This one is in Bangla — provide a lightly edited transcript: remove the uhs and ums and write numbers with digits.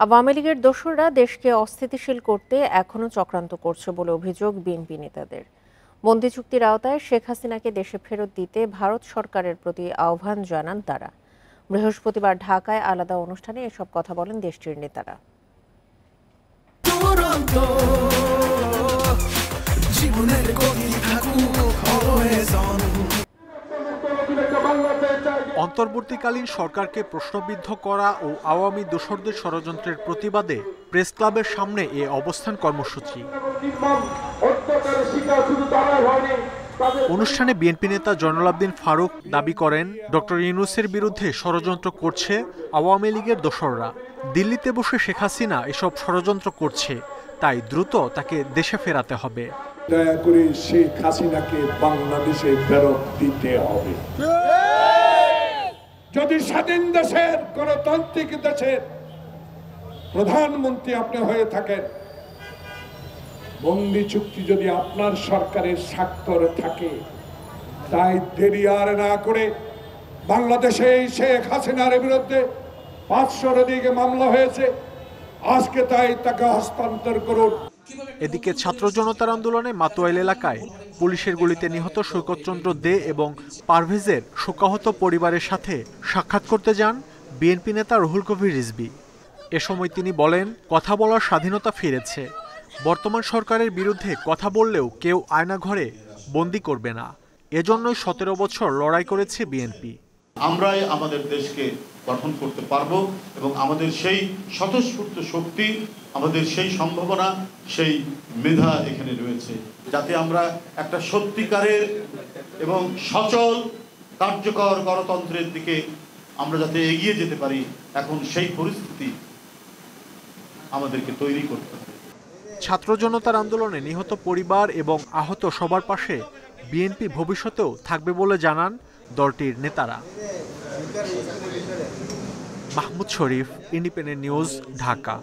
আওয়ামী লীগের দোসররা দেশকে অস্থিতিশীল করতে এখনো চক্রান্ত করছে বলে অভিযোগ বিএনপি নেতাদের। বন্দি চুক্তির আওতায় শেখ হাসিনাকে দেশে ফেরত দিতে ভারত সরকারের প্রতি আহ্বান জানান তারা। বৃহস্পতিবার ঢাকায় আলাদা অনুষ্ঠানে এসব কথা বলেন দেশটির নেতারা। অন্তর্বর্তীকালীন সরকারকে প্রশ্নবিদ্ধ করা ও আওয়ামী দোসরদের ষড়যন্ত্রের প্রতিবাদে প্রেস ক্লাবের সামনে এ অবস্থান কর্মসূচি। অনুষ্ঠানে বিএনপি নেতা জয়নুল আবদিন ফারুক দাবি করেন, ডক্টর ইউনূসের বিরুদ্ধে ষড়যন্ত্র করছে আওয়ামী লীগের দোসররা। দিল্লিতে বসে শেখ হাসিনা এসব ষড়যন্ত্র করছে, তাই দ্রুত তাকে দেশে ফেরাতে হবে। দয়া করে শেখ হাসিনাকে বাংলাদেশে ফেরত দিতে হবে। যদি স্বাধীন দেশের গণতান্ত্রিক দেশের প্রধানমন্ত্রী আপনি হয়ে থাকেন, বন্দি চুক্তি যদি আপনার সরকারের স্বাক্ষরে থাকে, তাই দেরি আর না করে বাংলাদেশে শেখ হাসিনার বিরুদ্ধে 500-র দিকে মামলা হয়েছে, আজকে তাই তাকে হস্তান্তর করুন। এদিকে ছাত্র জনতার আন্দোলনে মাতোয়াইল এলাকায় পুলিশের গুলিতে নিহত সৈকতচন্দ্র দে এবং পারভেজের শোকাহত পরিবারের সাথে সাক্ষাৎ করতে যান বিএনপি নেতা রুহুল কবির রিজভী। এ সময় তিনি বলেন, কথা বলার স্বাধীনতা ফিরেছে। বর্তমান সরকারের বিরুদ্ধে কথা বললেও কেউ আয়নাঘরে বন্দি করবে না। এজন্যই 17 বছর লড়াই করেছে বিএনপি। আমরাই আমাদের দেশকে গঠন করতে পারবো এবং আমাদের সেই স্বতঃস্ফূর্ত শক্তি, আমাদের সেই সম্ভাবনা, সেই মেধা এখানে রয়েছে, যাতে আমরা একটা সত্যিকারের এবং সচল কার্যকর গণতন্ত্রের দিকে আমরা যাতে এগিয়ে যেতে পারি। এখন সেই পরিস্থিতি আমাদেরকে তৈরি করতে হবে। ছাত্র জনতার আন্দোলনে নিহত পরিবার এবং আহত সবার পাশে বিএনপি ভবিষ্যতেও থাকবে বলে জানান দলটির নেতারা। মাহমুদ শরীফ, ইন্ডিপেন্ডেন্ট নিউজ, ঢাকা।